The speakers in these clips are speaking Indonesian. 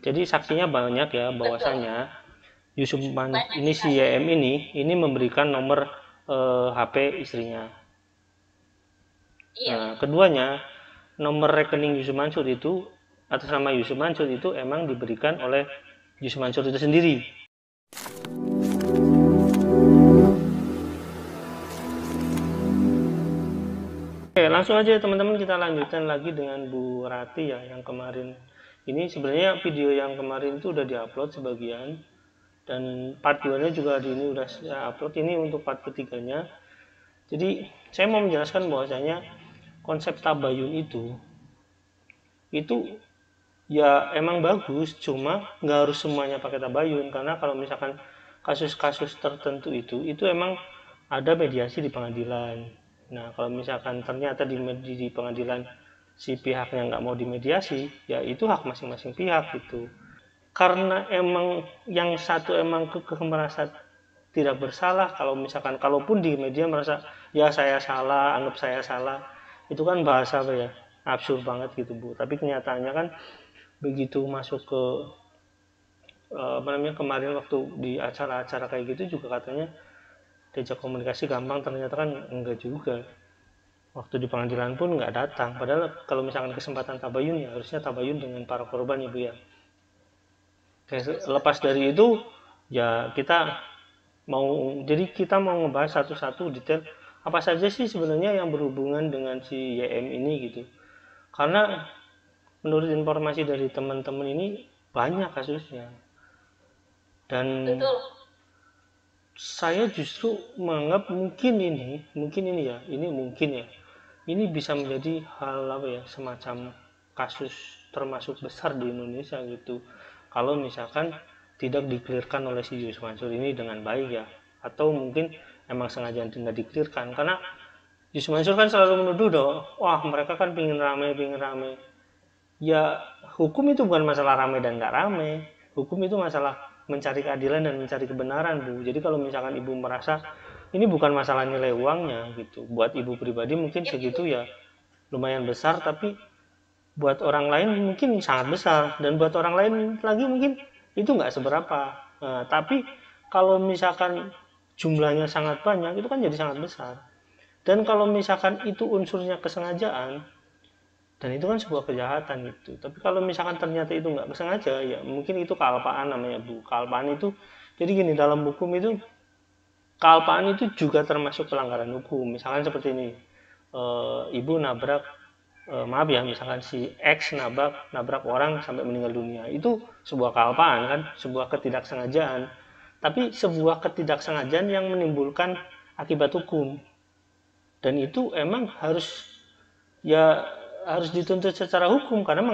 Jadi saksinya banyak ya, bahwasanya Yusuf ini si YM ini memberikan nomor HP istrinya. Nah, keduanya nomor rekening Yusuf Mansur itu atas nama Yusuf Mansur itu emang diberikan oleh Yusuf Mansur itu sendiri. Oke, langsung aja teman-teman kita lanjutkan lagi dengan Bu Rati ya, yang kemarin ini sebenarnya video yang kemarin itu udah diupload sebagian, dan part 2-nya juga hari ini udah saya upload. Ini untuk part ketiganya. Jadi saya mau menjelaskan bahwasanya konsep tabayun itu ya emang bagus, cuma nggak harus semuanya pakai tabayun, karena kalau misalkan kasus-kasus tertentu itu emang ada mediasi di pengadilan. Nah, kalau misalkan ternyata di pengadilan si pihaknya nggak mau dimediasi, ya itu hak masing-masing pihak gitu. Karena emang yang satu emang merasa tidak bersalah, kalau misalkan kalaupun di media merasa ya saya salah, anggap saya salah, itu kan bahasa apa ya, absurd banget gitu Bu. Tapi kenyataannya kan begitu masuk ke apa namanya, kemarin waktu di acara-acara kayak gitu juga katanya diajak komunikasi gampang, ternyata kan enggak juga. Waktu di pengadilan pun nggak datang, padahal kalau misalkan kesempatan tabayun ya harusnya tabayun dengan para korban ya Bu ya. Lepas dari itu ya kita mau ngebahas satu-satu detail apa saja sih sebenarnya yang berhubungan dengan si YM ini gitu. Karena menurut informasi dari teman-teman ini banyak kasusnya. Dan betul, saya justru menganggap ini bisa menjadi hal apa ya, semacam kasus termasuk besar di Indonesia gitu, kalau misalkan tidak dikelirkan oleh si Yusuf Mansur ini dengan baik ya, atau mungkin emang sengaja tidak dikelirkan. Karena Yusuf Mansur kan selalu menuduh dong, wah mereka kan pingin rame. Ya, hukum itu bukan masalah rame dan nggak rame. Hukum itu masalah mencari keadilan dan mencari kebenaran, Bu. Jadi kalau misalkan Ibu merasa ini bukan masalah nilai uangnya gitu, buat Ibu pribadi mungkin segitu ya lumayan besar, tapi buat orang lain mungkin sangat besar, dan buat orang lain lagi mungkin itu nggak seberapa. Nah, tapi kalau misalkan jumlahnya sangat banyak, itu kan jadi sangat besar. Dan kalau misalkan itu unsurnya kesengajaan, dan itu kan sebuah kejahatan gitu. Tapi kalau misalkan ternyata itu nggak sengaja, ya mungkin itu kealpaan namanya Bu. Kealpaan itu, jadi gini, dalam hukum itu kealpaan itu juga termasuk pelanggaran hukum. Misalkan seperti ini, ibu nabrak, maaf ya, misalkan si X nabrak orang sampai meninggal dunia, itu sebuah kealpaan kan, sebuah ketidaksengajaan. Tapi sebuah ketidaksengajaan yang menimbulkan akibat hukum, dan itu emang harus dituntut secara hukum, karena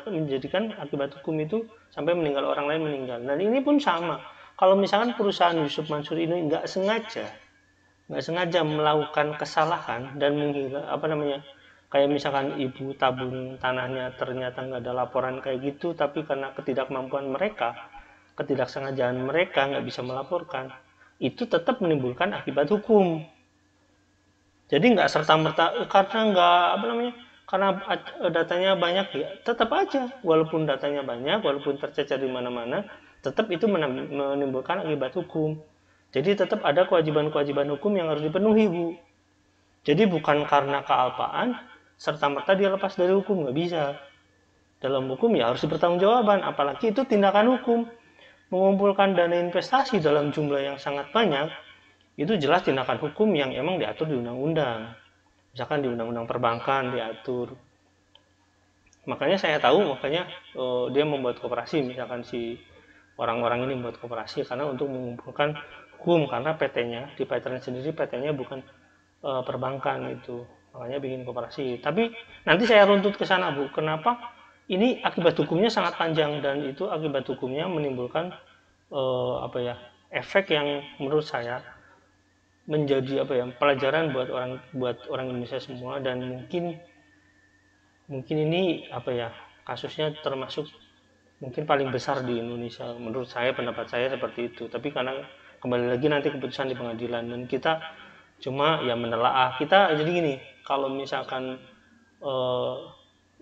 menjadikan akibat hukum itu sampai orang lain meninggal. Dan ini pun sama, kalau misalkan perusahaan Yusuf Mansur ini nggak sengaja melakukan kesalahan dan kayak misalkan ibu tabung tanahnya ternyata nggak ada laporan kayak gitu, tapi karena ketidakmampuan mereka, ketidaksengajaan mereka nggak bisa melaporkan, itu tetap menimbulkan akibat hukum. Jadi nggak serta-merta karena datanya banyak ya tetap aja, walaupun datanya banyak, walaupun tercecer di mana-mana, tetap itu menimbulkan akibat hukum. Jadi tetap ada kewajiban-kewajiban hukum yang harus dipenuhi, Bu. Jadi bukan karena kealpaan serta-merta dia lepas dari hukum, nggak bisa. Dalam hukum ya harus dipertanggungjawaban, apalagi itu tindakan hukum. Mengumpulkan dana investasi dalam jumlah yang sangat banyak, itu jelas tindakan hukum yang emang diatur di undang-undang. Misalkan di undang-undang perbankan diatur. Makanya dia membuat koperasi, misalkan si orang-orang ini membuat koperasi karena untuk mengumpulkan hukum, karena PT-nya di Veteran sendiri PT-nya bukan perbankan itu. Makanya bikin koperasi. Tapi nanti saya runtut ke sana, Bu. Kenapa ini akibat hukumnya sangat panjang, dan itu akibat hukumnya menimbulkan efek yang menurut saya menjadi pelajaran buat orang Indonesia semua. Dan mungkin ini kasusnya termasuk mungkin paling besar di Indonesia menurut saya, pendapat saya seperti itu. Tapi karena kembali lagi nanti keputusan di pengadilan, dan kita cuma ya menelaah. Kita jadi gini, kalau misalkan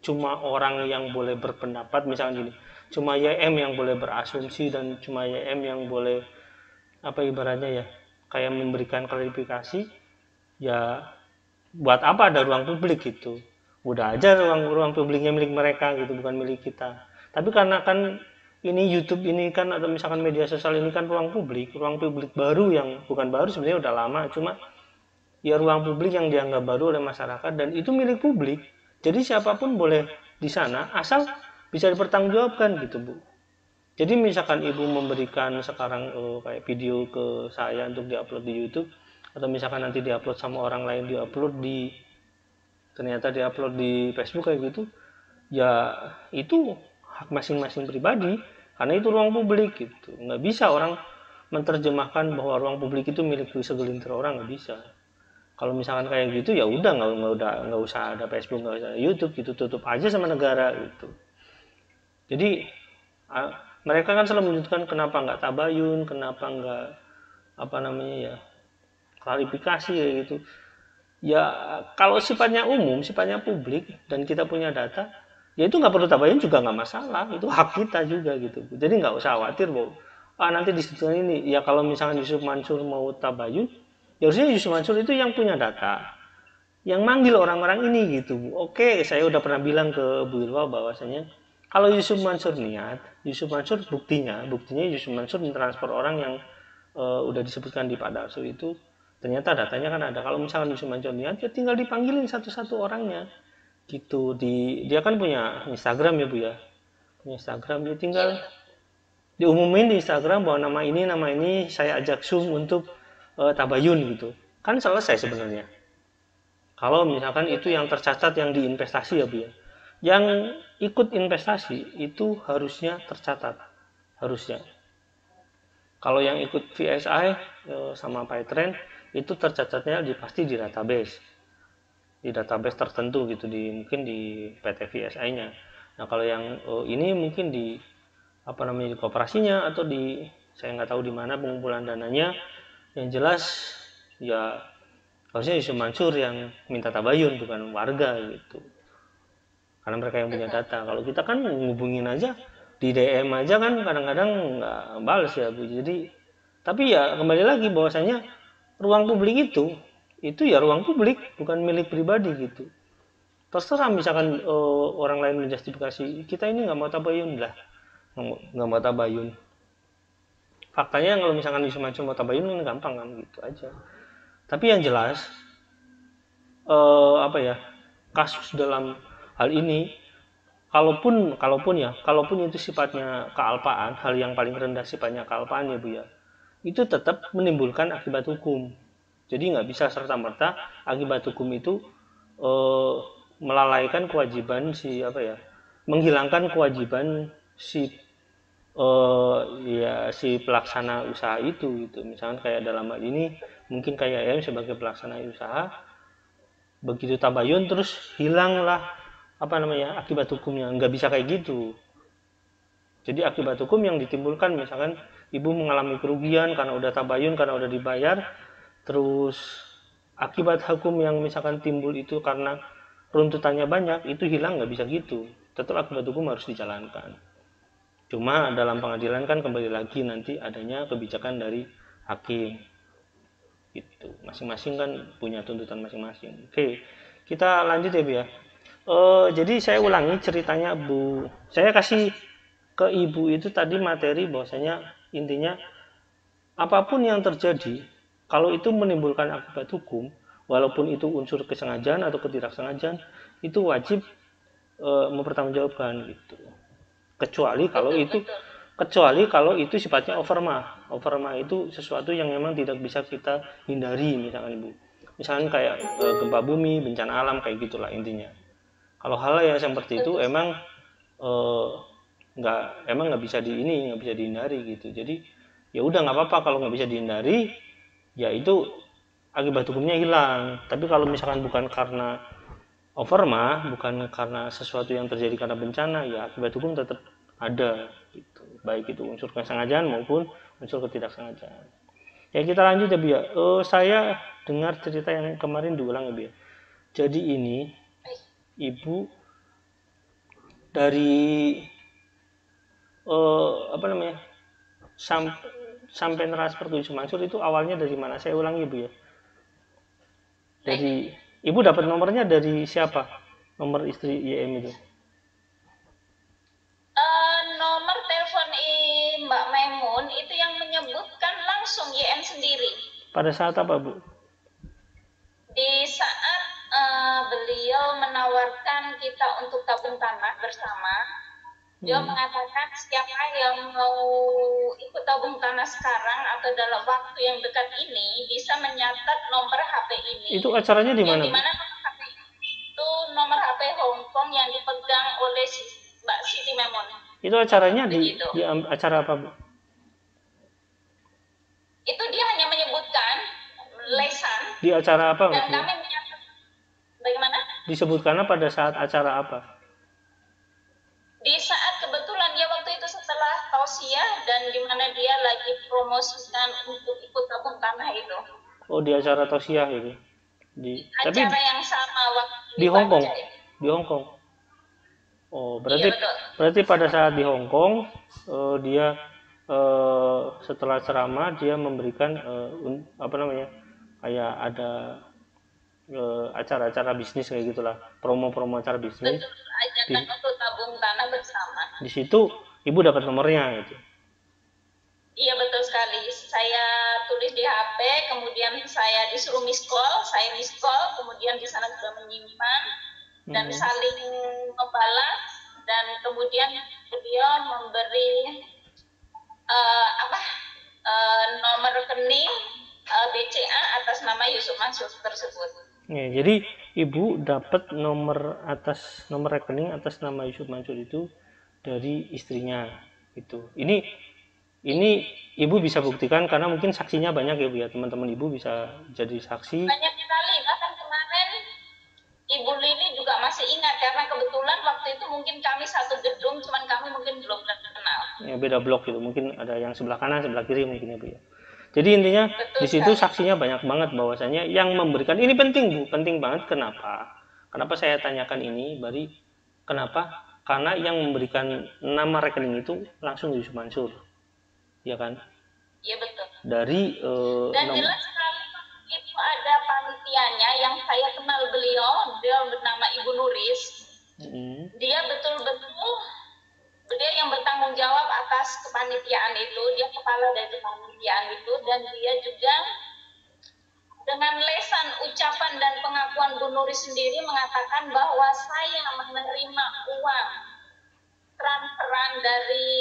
cuma orang yang boleh berpendapat, misalnya gini, cuma YM yang boleh berasumsi dan cuma YM yang boleh apa ibaratnya ya kayak memberikan klarifikasi, ya buat apa ada ruang publik gitu. Udah aja ruang publiknya milik mereka gitu, bukan milik kita. Tapi karena kan ini YouTube ini kan atau misalkan media sosial ini kan ruang publik baru yang bukan baru sebenarnya udah lama, cuma ya ruang publik yang dianggap baru oleh masyarakat dan itu milik publik. Jadi siapapun boleh di sana asal bisa dipertanggungjawabkan gitu, Bu. Jadi misalkan Ibu memberikan sekarang kayak video ke saya untuk diupload di YouTube, atau misalkan nanti diupload sama orang lain, ternyata diupload di Facebook kayak gitu, ya itu hak masing-masing pribadi karena itu ruang publik gitu. Nggak bisa orang menerjemahkan bahwa ruang publik itu milik segelintir orang, nggak bisa. Kalau misalkan kayak gitu ya udah nggak usah ada Facebook, nggak usah YouTube gitu, tutup aja sama negara gitu. Jadi mereka kan selalu menunjukkan kenapa nggak tabayun, kenapa nggak apa namanya ya klarifikasi kayak gitu. Ya kalau sifatnya umum, sifatnya publik dan kita punya data, ya itu nggak perlu tabayun juga nggak masalah, itu hak kita juga gitu. Jadi nggak usah khawatir bahwa nanti di situ ini ya kalau misalnya Yusuf Mansur mau tabayun, ya harusnya Yusuf Mansur itu yang punya data, yang manggil orang-orang ini gitu. Oke, saya udah pernah bilang ke Bu Irwa bahwasanya kalau Yusuf Mansur niat, Yusuf Mansur buktinya Yusuf Mansur mentransfer orang yang udah disebutkan di Pak Darso itu, ternyata datanya kan ada. Kalau misalkan Yusuf Mansur niat, ya tinggal dipanggilin satu-satu orangnya gitu. Dia kan punya Instagram ya Bu ya, punya Instagram, dia tinggal diumumin di Instagram bahwa nama ini saya ajak Zoom untuk tabayun gitu, kan selesai sebenarnya. Kalau misalkan itu yang tercatat yang diinvestasi ya Bu ya, yang ikut investasi itu harusnya tercatat, harusnya. Kalau yang ikut VSI sama PyTrend itu tercatatnya pasti di database tertentu gitu, mungkin di PT VSI-nya. Nah kalau yang ini mungkin di di koperasinya atau saya nggak tahu di mana pengumpulan dananya. Yang jelas ya harusnya Yusuf Mansur yang minta tabayun, bukan warga gitu, karena mereka yang punya data. Kalau kita kan ngubungin aja di DM aja kan kadang-kadang nggak balas ya Bu. Jadi tapi ya kembali lagi bahwasanya ruang publik itu ya ruang publik, bukan milik pribadi gitu. Terserah misalkan orang lain menjustifikasi kita ini nggak mau tabayun lah, nggak mau tabayun. Faktanya kalau misalkan Yusuf Mansur mau tabayun kan gampang kan gitu aja. Tapi yang jelas kasus dalam hal ini, kalaupun itu sifatnya kealpaan, hal yang paling rendah sifatnya kealpaan ya Bu ya, itu tetap menimbulkan akibat hukum. Jadi nggak bisa serta-merta akibat hukum itu melalaikan kewajiban menghilangkan kewajiban si pelaksana usaha itu gitu. Misalkan kayak dalam hal ini mungkin kayak ya sebagai pelaksana usaha, begitu tabayun terus hilanglah akibat hukumnya. Nggak bisa kayak gitu. Jadi akibat hukum yang ditimbulkan misalkan ibu mengalami kerugian karena udah tabayun, karena udah dibayar, terus akibat hukum yang misalkan timbul itu karena runtutannya banyak, itu hilang, nggak bisa gitu. Tetap akibat hukum harus dijalankan. Cuma dalam pengadilan kan kembali lagi nanti adanya kebijakan dari hakim. Gitu. Masing-masing kan punya tuntutan masing-masing. Oke, kita lanjut ya Bu ya. Jadi saya ulangi ceritanya Bu. Saya kasih ke Ibu itu tadi materi bahwasanya intinya apapun yang terjadi, kalau itu menimbulkan akibat hukum, walaupun itu unsur kesengajaan atau ketidaksengajaan, itu wajib mempertanggungjawabkan gitu. Kecuali kalau itu sifatnya overma. Overma itu sesuatu yang memang tidak bisa kita hindari, misalkan Ibu. Misalkan kayak gempa bumi, bencana alam kayak gitulah intinya. Kalau hal yang seperti itu emang nggak bisa dihindari gitu. Jadi ya udah nggak apa-apa kalau nggak bisa dihindari, ya itu akibat hukumnya hilang. Tapi kalau misalkan bukan karena overma, bukan karena sesuatu yang terjadi karena bencana, ya akibat hukum tetap ada gitu. Baik itu unsur kesengajaan maupun unsur ketidaksengajaan. Ya kita lanjut ya Bu ya. Saya dengar cerita yang kemarin diulang ya Bu ya. Jadi ini Ibu dari apa namanya, sampai transfer ke Yusuf Mansur itu awalnya dari mana? Saya ulangi Bu ya. Dari Ibu dapat nomornya dari siapa? Nomor istri YM itu? Nomor telepon Mbak Maimun itu yang menyebutkan langsung YM sendiri. Pada saat apa Bu? Di saat beliau menawarkan kita untuk tabung tanah bersama, dia mengatakan siapa yang mau ikut tabung tanah sekarang atau dalam waktu yang dekat ini bisa menyatat nomor HP ini. Itu acaranya di mana? Di mana nomor HP itu nomor HP Hong Kong yang dipegang oleh Mbak Siti Maimun. Itu acaranya di acara apa Bu? Itu dia hanya menyebutkan lesan. Di acara apa? Dan kami menyatakan bagaimana? Disebutkannya pada saat acara apa? Di saat kebetulan dia waktu itu setelah tausiah dan di mana dia lagi promosikan untuk ikut tabung tanah itu. Oh, di acara tausiah itu. Acara tapi yang sama waktu di Hong Kong. Di Hong Kong. Oh, berarti iya, berarti pada saat di Hong Kong dia setelah ceramah dia memberikan apa namanya, kayak ada acara-acara bisnis kayak gitulah, promo-promo acara bisnis. Betul, ajakan untuk tabung tanah bersama. Di situ Ibu dapat nomornya gitu. Iya betul sekali. Saya tulis di HP, kemudian saya disuruh miss call, saya miss call, kemudian di sana sudah menyimpan dan saling membalas, dan kemudian beliau memberi nomor rekening BCA atas nama Yusuf Mansur tersebut. Ya, jadi Ibu dapat nomor rekening atas nama Yusuf Mansur itu dari istrinya itu. Ini Ibu bisa buktikan karena mungkin saksinya banyak ya Bu ya, teman-teman Ibu bisa jadi saksi. Banyak sekali, bahkan kemarin Ibu Lili juga masih ingat karena kebetulan waktu itu mungkin kami satu gedung, cuman kami mungkin belum kenal. Ya, beda blok gitu, mungkin ada yang sebelah kanan, sebelah kiri mungkin ya Bu ya. Jadi intinya di situ saksinya banyak banget bahwasanya yang memberikan ini penting Bu, penting banget. Kenapa? Kenapa saya tanyakan ini, Bari? Kenapa? Karena yang memberikan nama rekening itu langsung Yusuf Mansur, ya kan? Iya betul. Dari dan jelas sekali itu ada panitianya yang saya kenal beliau, dia bernama Ibu Nuris. Dia betul-betul beliau yang bertanggung jawab atas kepanitiaan itu, dia kepala dari kepanitiaan itu, dan dia juga dengan lesan ucapan dan pengakuan Bu Nuris sendiri mengatakan bahwa saya menerima uang transferan dari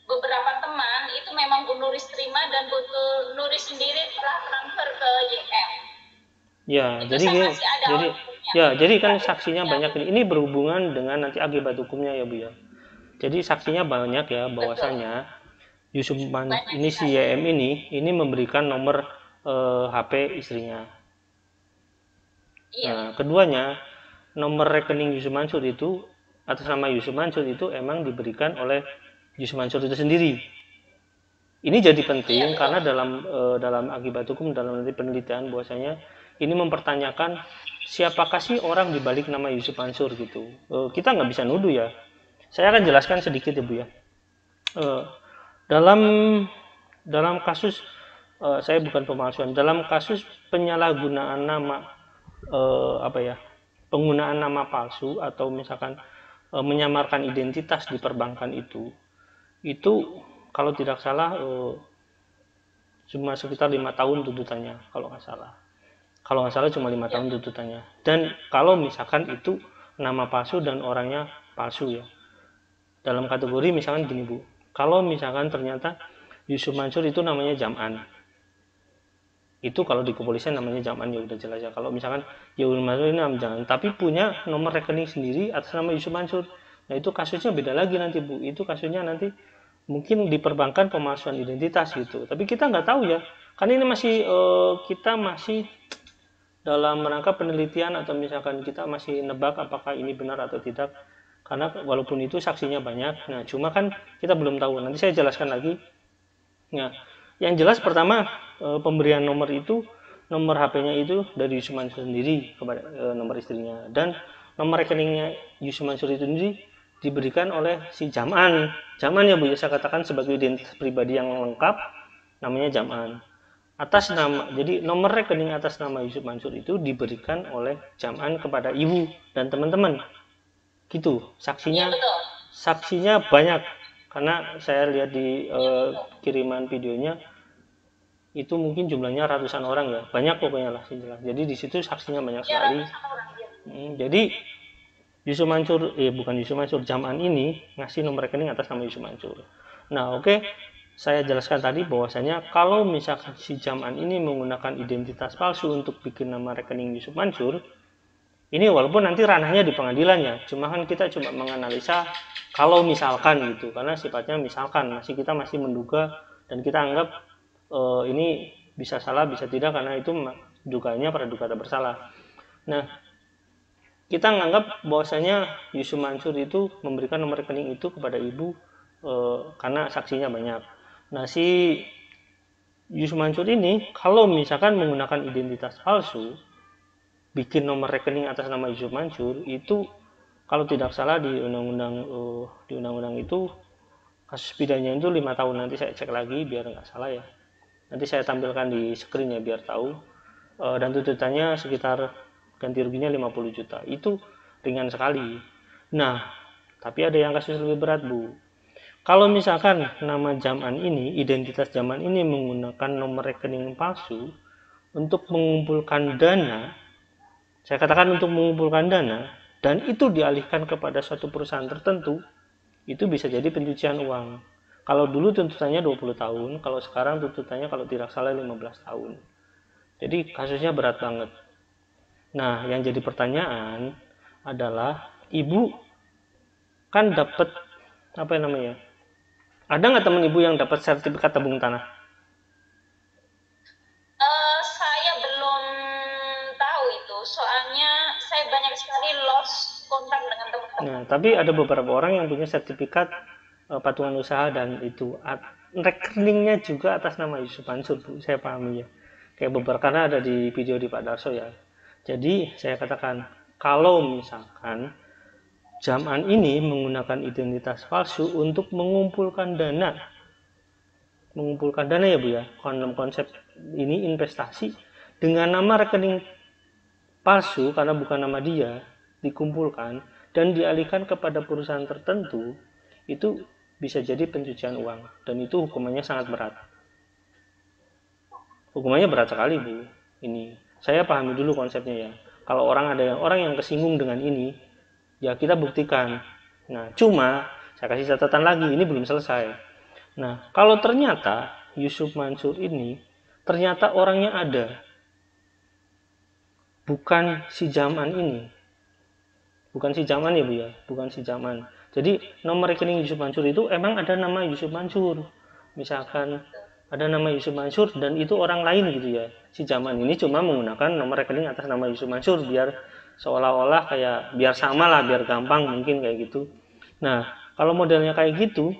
beberapa teman itu memang Bu Nuris terima dan Bu Nuris sendiri telah transfer ke YM. Ya, jadi kan saksinya banyak ini berhubungan dengan nanti akibat hukumnya ya Bu ya. Jadi saksinya banyak ya bahwasanya Yusuf ini si YM ini memberikan nomor HP istrinya. Iya. Nah, keduanya nomor rekening Yusuf Mansur itu atas nama Yusuf Mansur itu emang diberikan oleh Yusuf Mansur itu sendiri. Ini jadi penting karena dalam akibat hukum, dalam nanti penelitian bahwasanya ini mempertanyakan siapakah sih orang di balik nama Yusuf Mansur gitu. Kita nggak bisa nuduh ya. Saya akan jelaskan sedikit ya Bu ya. Dalam kasus saya bukan pemalsuan, dalam kasus penyalahgunaan nama penggunaan nama palsu atau misalkan menyamarkan identitas di perbankan itu kalau tidak salah cuma sekitar 5 tahun tuntutannya kalau nggak salah cuma 5 tahun tuntutannya. Dan kalau misalkan itu nama palsu dan orangnya palsu ya. Dalam kategori misalkan gini Bu, kalau misalkan ternyata Yusuf Mansur itu namanya Jam'an, itu kalau di kepolisian namanya Jam'an ya udah jelas ya. Kalau misalkan Yusuf Mansur ini namanya Jam'an, tapi punya nomor rekening sendiri atas nama Yusuf Mansur, nah itu kasusnya beda lagi nanti Bu. Itu kasusnya nanti mungkin di perbankan pemalsuan identitas gitu. Tapi kita nggak tahu ya, karena ini kita masih dalam rangka penelitian atau misalkan kita masih nebak apakah ini benar atau tidak. Karena walaupun itu saksinya banyak, nah cuma kan kita belum tahu. Nanti saya jelaskan lagi. Nah, yang jelas pertama pemberian nomor HP-nya itu dari Yusuf Mansur sendiri kepada nomor istrinya, dan nomor rekeningnya Yusuf Mansur itu sendiri diberikan oleh si Jam'an. Jam'an ya Bu, ya, saya katakan sebagai identitas pribadi yang lengkap, namanya Jam'an. Atas nama, jadi nomor rekening atas nama Yusuf Mansur itu diberikan oleh Jam'an kepada ibu dan teman-teman. Gitu, saksinya banyak, karena saya lihat di kiriman videonya itu mungkin jumlahnya ratusan orang ya, banyak pokoknya lah jelas. Jadi di situ saksinya banyak sekali. Jadi Yusuf Mansur, bukan Yusuf Mansur, Jam'an ini ngasih nomor rekening atas nama Yusuf Mansur. Nah, oke. Saya jelaskan tadi bahwasanya kalau misalkan si Jam'an ini menggunakan identitas palsu untuk bikin nama rekening Yusuf Mansur, ini walaupun nanti ranahnya di pengadilannya, cuma kan kita cuma menganalisa kalau misalkan gitu, karena sifatnya misalkan, kita masih menduga dan kita anggap ini bisa salah bisa tidak, karena itu dugaannya praduga tak bersalah. Nah, kita menganggap bahwasanya Yusuf Mansur itu memberikan nomor rekening itu kepada ibu karena saksinya banyak. Nah, si Yusuf Mansur ini kalau misalkan menggunakan identitas palsu, bikin nomor rekening atas nama Yusuf Mansur, itu kalau tidak salah di undang-undang itu kasus pidananya itu 5 tahun. Nanti saya cek lagi biar nggak salah ya. Nanti saya tampilkan di screen ya biar tahu. Dan tuntutannya sekitar ganti ruginya 50 juta. Itu ringan sekali. Nah, tapi ada yang kasus lebih berat, Bu. Kalau misalkan nama Jam'an ini, identitas Jam'an ini menggunakan nomor rekening palsu untuk mengumpulkan dana, saya katakan untuk mengumpulkan dana, dan itu dialihkan kepada suatu perusahaan tertentu, itu bisa jadi pencucian uang. Kalau dulu tuntutannya 20 tahun, kalau sekarang tuntutannya kalau tidak salah 15 tahun. Jadi kasusnya berat banget. Nah, yang jadi pertanyaan adalah, ibu kan dapat ada nggak teman ibu yang dapat sertifikat tabung tanah? Saya belum tahu itu, soalnya saya banyak sekali lost kontak dengan teman-teman. Nah, tapi ada beberapa orang yang punya sertifikat patungan usaha dan itu rekeningnya juga atas nama Yusuf Mansur, Bu. Saya pahami ya. Kayak beberapa, karena ada di video di Pak Darso ya. Jadi saya katakan, kalau misalkan Jam'an ini menggunakan identitas palsu untuk mengumpulkan dana ya Bu ya, konsep ini investasi dengan nama rekening palsu karena bukan nama dia, dikumpulkan dan dialihkan kepada perusahaan tertentu, itu bisa jadi pencucian uang, dan itu hukumannya sangat berat. Hukumannya berat sekali, Bu. Ini saya pahami dulu konsepnya ya. Kalau orang yang kesinggung dengan ini, ya kita buktikan. Nah, cuma saya kasih catatan lagi, ini belum selesai. Nah, kalau ternyata Yusuf Mansur ini ternyata orangnya ada, bukan si Jam'an ini, bukan si Jam'an ya Bu ya, bukan si Jam'an. Jadi nomor rekening Yusuf Mansur itu emang ada nama Yusuf Mansur, misalkan ada nama Yusuf Mansur dan itu orang lain gitu ya. Si Jam'an ini cuma menggunakan nomor rekening atas nama Yusuf Mansur biar seolah-olah kayak biar sama lah, biar gampang mungkin kayak gitu. Nah, kalau modelnya kayak gitu,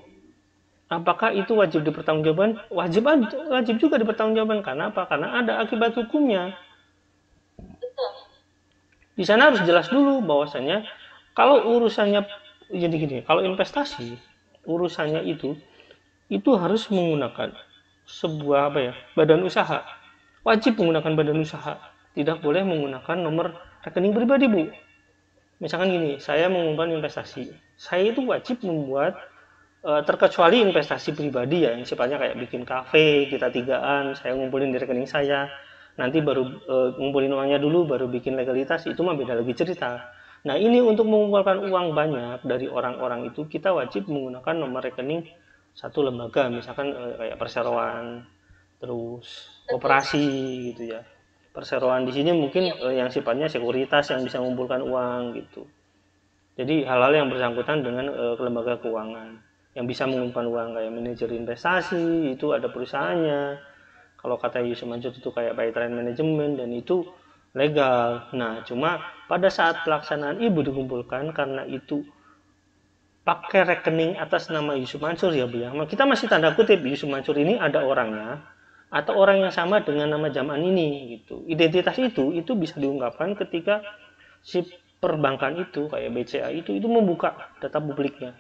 apakah itu wajib dipertanggungjawabkan? Wajib juga dipertanggungjawabkan. Karena apa? Karena ada akibat hukumnya. Di sana harus jelas dulu bahwasanya kalau urusannya jadi gini, kalau investasi urusannya itu harus menggunakan sebuah badan usaha. Wajib menggunakan badan usaha. Tidak boleh menggunakan nomor rekening pribadi, Bu. Misalkan gini, saya mengumumkan investasi. Saya itu wajib membuat terkecuali investasi pribadi ya, yang sifatnya kayak bikin kafe, kita tigaan, saya ngumpulin di rekening saya, nanti baru ngumpulin uangnya dulu, baru bikin legalitas, itu mah beda lagi cerita. Nah, ini untuk mengumpulkan uang banyak dari orang-orang itu, kita wajib menggunakan nomor rekening satu lembaga, misalkan kayak perseroan, terus koperasi gitu ya. Perseroan di sini mungkin yang sifatnya sekuritas yang bisa mengumpulkan uang gitu. Jadi hal-hal yang bersangkutan dengan lembaga keuangan yang bisa mengumpulkan uang, kayak manajer investasi itu ada perusahaannya. Kalau kata Yusuf Mansur itu kayak Pay Trade Management dan itu legal. Nah, cuma pada saat pelaksanaan ibu dikumpulkan karena itu pakai rekening atas nama Yusuf Mansur ya Bu ya. Kita masih tanda kutip Yusuf Mansur ini ada orangnya atau orang yang sama dengan nama Jam'an ini gitu. Identitas itu bisa diungkapkan ketika si perbankan itu kayak BCA itu membuka data publiknya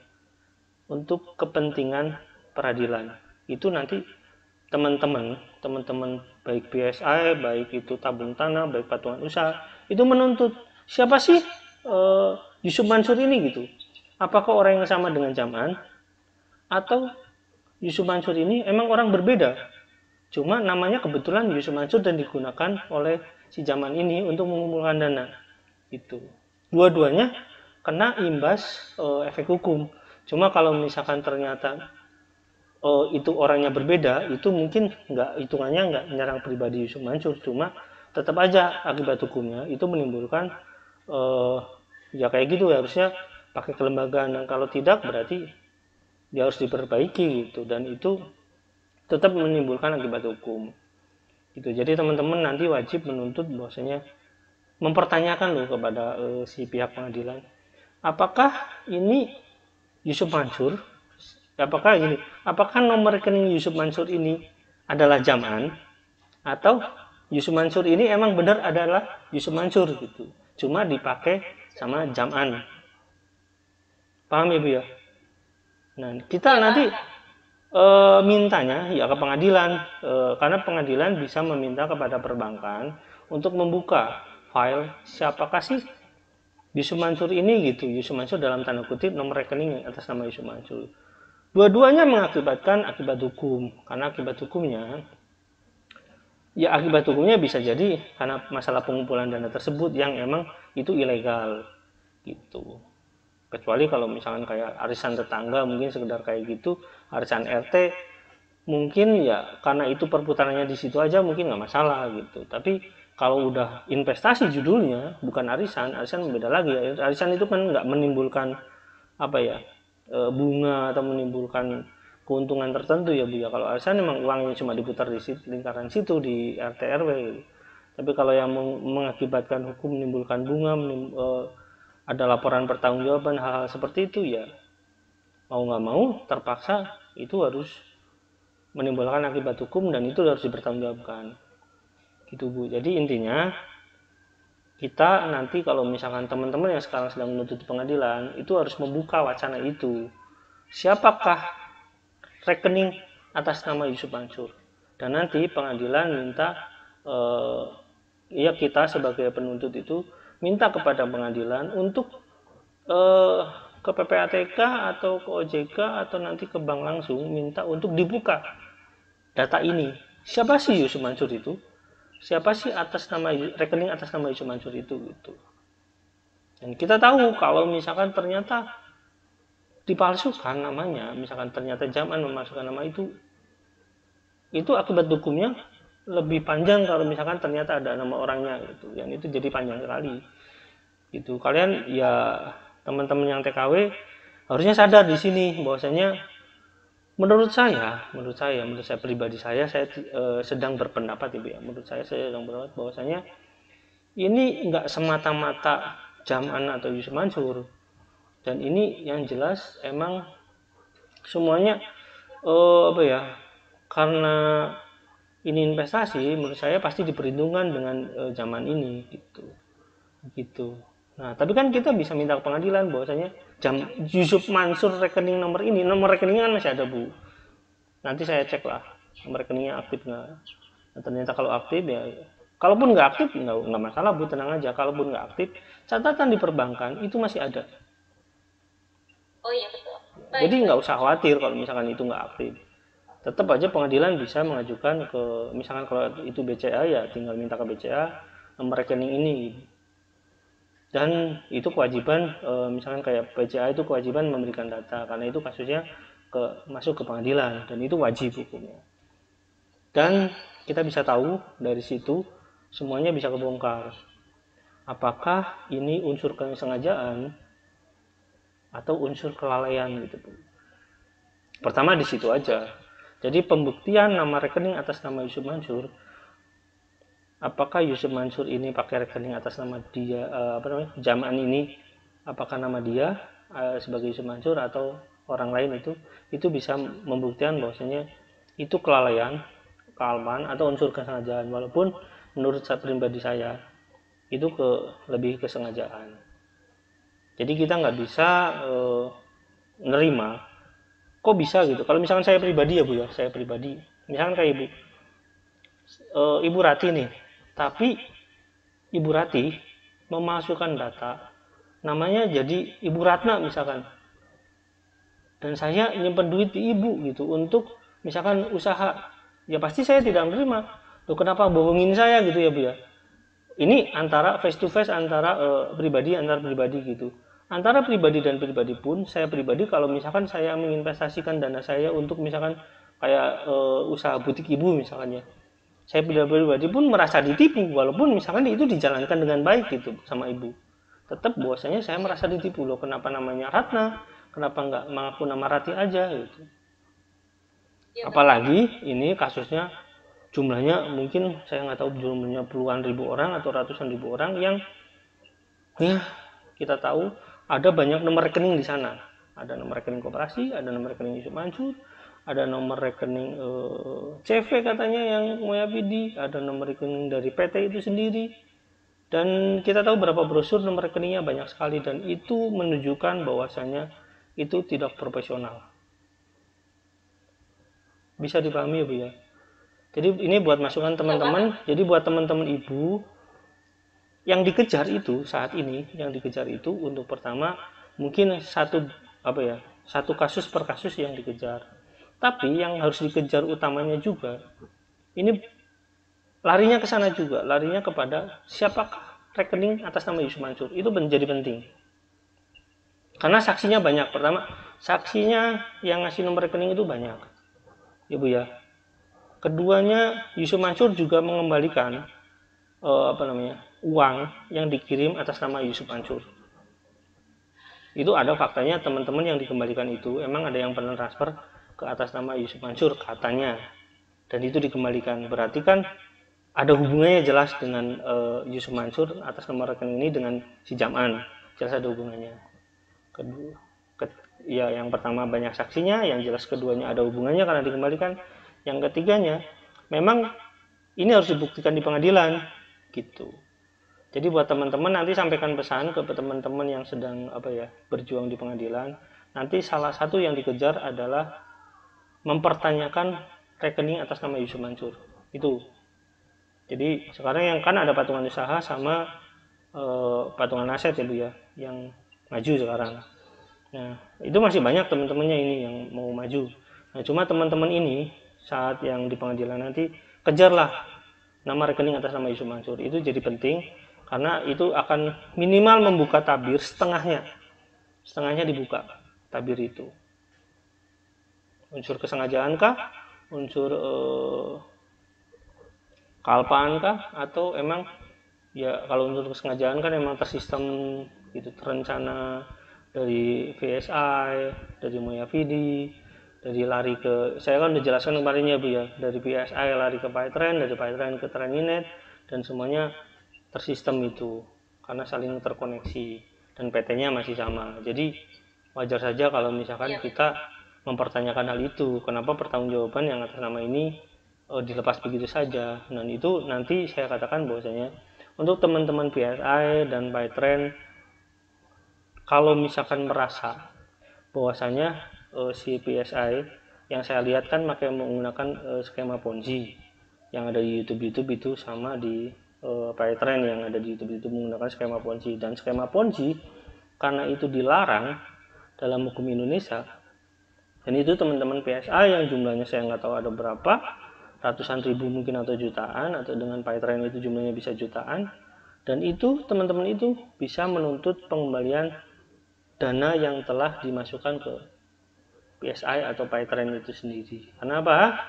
untuk kepentingan peradilan. Itu nanti teman-teman baik BSI, baik itu tabung tanah, baik patungan usaha itu menuntut siapa sih Yusuf Mansur ini gitu. Apakah orang yang sama dengan Jaman atau Yusuf Mansur ini emang orang berbeda? Cuma namanya kebetulan Yusuf Mansur dan digunakan oleh si Jaman ini untuk mengumpulkan dana. Itu. Dua-duanya kena imbas efek hukum. Cuma kalau misalkan ternyata itu orangnya berbeda, itu mungkin hitungannya nggak menyerang pribadi Yusuf Mansur, cuma tetap aja akibat hukumnya itu menimbulkan ya kayak gitu, harusnya pakai kelembagaan, dan kalau tidak berarti dia harus diperbaiki gitu, dan itu tetap menimbulkan akibat hukum gitu. Jadi teman-teman nanti wajib menuntut bahwasanya mempertanyakan loh kepada si pihak pengadilan, apakah ini Yusuf Mansur, apakah nomor rekening Yusuf Mansur ini adalah Jaman atau Yusuf Mansur ini emang benar adalah Yusuf Mansur gitu, cuma dipakai sama Jaman. Paham ya Bu ya? Nah, kita nanti mintanya ya ke pengadilan, karena pengadilan bisa meminta kepada perbankan untuk membuka file siapakah sih Yusuf Mansur ini gitu. Yusuf Mansur dalam tanda kutip nomor rekening atas nama Yusuf Mansur. Dua-duanya mengakibatkan akibat hukum, karena akibat hukumnya bisa jadi karena masalah pengumpulan dana tersebut yang emang itu ilegal gitu. Kecuali kalau misalkan kayak arisan tetangga, mungkin sekedar kayak gitu, arisan RT mungkin ya karena itu perputarannya di situ aja mungkin nggak masalah gitu. Tapi kalau udah investasi judulnya bukan arisan beda lagi. Arisan itu kan nggak menimbulkan bunga atau menimbulkan keuntungan tertentu ya Bu ya. Kalau arisan memang uangnya cuma diputar di lingkaran situ di RT RW. Tapi kalau yang mengakibatkan hukum menimbulkan bunga, ada laporan pertanggungjawaban, hal-hal seperti itu ya mau nggak mau terpaksa itu harus menimbulkan akibat hukum dan itu harus dipertanggungjawabkan gitu Bu. Jadi intinya kita nanti kalau misalkan teman-teman yang sekarang sedang menuntut pengadilan itu harus membuka wacana itu, siapakah rekening atas nama Yusuf Mansur, dan nanti pengadilan minta ya kita sebagai penuntut itu minta kepada pengadilan untuk ke PPATK atau ke OJK atau nanti ke bank langsung minta untuk dibuka data ini, siapa sih Yusuf Mansur itu, siapa sih atas nama rekening atas nama Yusuf Mansur itu gitu. Dan kita tahu kalau misalkan ternyata dipalsukan namanya, misalkan ternyata Jaman memasukkan nama itu akibat hukumnya lebih panjang kalau misalkan ternyata ada nama orangnya gitu, yang itu jadi panjang sekali gitu. Kalian ya teman-teman yang TKW harusnya sadar di sini bahwasanya menurut saya pribadi saya sedang berpendapat Ibu ya. Menurut saya sedang berpendapat bahwasanya ini enggak semata-mata Jaman atau Yusuf Mansur, dan ini yang jelas emang semuanya karena ini investasi, menurut saya pasti diperhitungkan dengan Jaman ini gitu. Nah, tapi kan kita bisa minta ke pengadilan bahwasanya Yusuf Mansur rekening nomor rekeningnya kan masih ada Bu. Nanti saya cek lah nomor rekeningnya aktif nggak. Nah, ternyata kalau aktif ya, kalaupun nggak aktif nggak masalah Bu, tenang aja. Kalaupun nggak aktif, catatan di perbankan itu masih ada. Oh iya betul. Jadi nggak usah khawatir kalau misalkan itu nggak aktif. Tetap aja pengadilan bisa mengajukan ke, misalkan kalau itu BCA ya tinggal minta ke BCA nomor rekening ini. Dan itu kewajiban, misalkan kayak BCA itu kewajiban memberikan data karena itu kasusnya masuk ke pengadilan dan itu wajib hukumnya. Dan kita bisa tahu dari situ semuanya bisa kebongkar. Apakah ini unsur kesengajaan atau unsur kelalaian gitu. Pertama di situ aja. Jadi pembuktian nama rekening atas nama Yusuf Mansur, apakah Yusuf Mansur ini pakai rekening atas nama dia, Jaman ini, apakah nama dia sebagai Yusuf Mansur atau orang lain, itu bisa membuktikan bahwasanya itu kelalaian, kealpaan atau unsur kesengajaan. Walaupun menurut saya pribadi saya itu lebih kesengajaan Jadi kita nggak bisa nerima, kok bisa gitu. Kalau misalkan saya pribadi ya Bu ya, saya pribadi, misalkan kayak Ibu Rati nih, tapi Ibu Rati memasukkan data, namanya jadi Ibu Ratna misalkan, dan saya nyimpen duit di Ibu gitu untuk misalkan usaha, ya pasti saya tidak menerima. Loh kenapa bohongin saya gitu ya Bu ya. Ini antara face to face, antara pribadi antar pribadi gitu. Antara pribadi dan pribadi pun, saya pribadi kalau misalkan saya menginvestasikan dana saya untuk misalkan kayak usaha butik ibu misalkan ya, saya pribadi pun merasa ditipu walaupun misalkan itu dijalankan dengan baik gitu sama ibu. Tetap bahwasanya saya merasa ditipu, loh kenapa namanya Ratna, kenapa nggak mengaku nama Rati aja gitu. Apalagi ini kasusnya jumlahnya mungkin saya nggak tahu jumlahnya puluhan ribu orang atau ratusan ribu orang yang ya kita tahu ada banyak nomor rekening di sana. Ada nomor rekening koperasi, ada nomor rekening Yusuf Mansur, ada nomor rekening CV katanya yang Moyapidi, ada nomor rekening dari PT itu sendiri. Dan kita tahu berapa brosur nomor rekeningnya banyak sekali, dan itu menunjukkan bahwasanya itu tidak profesional. Bisa dipahami ya Bu ya? Jadi ini buat masukan teman-teman. Jadi buat teman-teman ibu yang dikejar itu saat ini, yang dikejar itu untuk pertama mungkin satu kasus per kasus yang dikejar. Tapi yang harus dikejar utamanya juga ini larinya ke sana juga, larinya kepada siapakah rekening atas nama Yusuf Mansur. Itu menjadi penting. Karena saksinya banyak. Pertama, saksinya yang ngasih nomor rekening itu banyak. Ya Bu ya. Keduanya, Yusuf Mansur juga mengembalikan uang yang dikirim atas nama Yusuf Mansur. Itu ada faktanya, teman-teman yang dikembalikan itu emang ada yang pernah transfer ke atas nama Yusuf Mansur katanya, dan itu dikembalikan. Berarti kan ada hubungannya jelas dengan Yusuf Mansur atas nomor rekening ini dengan si Jam'an, jelas ada hubungannya. Yang pertama banyak saksinya, yang jelas keduanya ada hubungannya karena dikembalikan. Yang ketiganya memang ini harus dibuktikan di pengadilan gitu. Jadi buat teman-teman nanti sampaikan pesan ke teman-teman yang sedang berjuang di pengadilan. Nanti salah satu yang dikejar adalah mempertanyakan rekening atas nama Yusuf Mansur. Itu. Jadi sekarang yang kan ada patungan usaha sama patungan aset ya Bu ya, yang maju sekarang. Nah, itu masih banyak teman-temannya ini yang mau maju. Nah, cuma teman-teman ini saat yang di pengadilan nanti kejarlah nama rekening atas nama Yusuf Mansur. Itu jadi penting karena itu akan minimal membuka tabir setengahnya dibuka tabir itu. Unsur kesengajaankah, unsur kealpaankah, atau emang ya kalau unsur kesengajaan kan emang tersistem gitu, terencana dari VSI, dari Moyapidi, dari lari ke, saya kan udah jelaskan kemarin ya Bu ya, dari PSI lari ke Pytrain, dari Pytrain ke Traninet, dan semuanya tersistem itu karena saling terkoneksi, dan PT-nya masih sama. Jadi wajar saja kalau misalkan kita mempertanyakan hal itu, kenapa pertanggungjawaban yang atas nama ini dilepas begitu saja. Dan itu nanti saya katakan bahwasanya untuk teman-teman PSI dan Pytrain, kalau misalkan merasa bahwasanya si PSI yang saya lihat kan menggunakan skema Ponzi yang ada di YouTube itu sama di Pytrain yang ada di YouTube itu menggunakan skema Ponzi. Dan skema Ponzi karena itu dilarang dalam hukum Indonesia, dan itu teman-teman PSI yang jumlahnya saya nggak tahu ada berapa, ratusan ribu mungkin atau jutaan, atau dengan Pytrain itu jumlahnya bisa jutaan, dan itu teman-teman itu bisa menuntut pengembalian dana yang telah dimasukkan ke PSI atau Pytrain itu sendiri. Kenapa?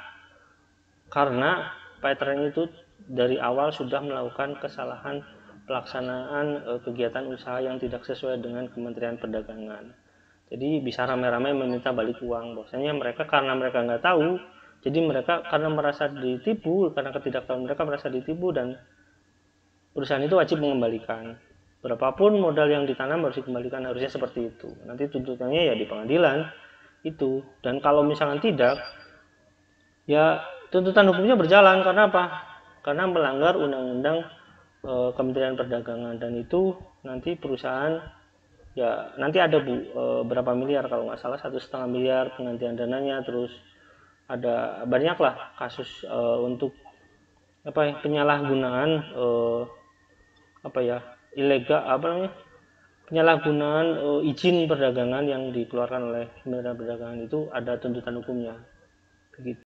Karena Pytrain itu dari awal sudah melakukan kesalahan pelaksanaan kegiatan usaha yang tidak sesuai dengan Kementerian Perdagangan. Jadi bisa ramai-ramai meminta balik uang. Bahwasanya mereka karena mereka nggak tahu, jadi mereka karena merasa ditipu, karena ketidaktahuan mereka merasa ditipu, dan perusahaan itu wajib mengembalikan. Berapapun modal yang ditanam harus dikembalikan, harusnya seperti itu. Nanti tuntutannya ya di pengadilan itu. Dan kalau misalkan tidak, ya tuntutan hukumnya berjalan. Karena apa? Karena melanggar undang-undang Kementerian Perdagangan, dan itu nanti perusahaan ya nanti ada Bu, berapa miliar kalau nggak salah 1,5 miliar penggantian dananya, terus ada banyak lah kasus untuk apa ya, penyalahgunaan apa ya, ilegal apa namanya, penyalahgunaan izin perdagangan yang dikeluarkan oleh Kementerian Perdagangan, itu ada tuntutan hukumnya begitu.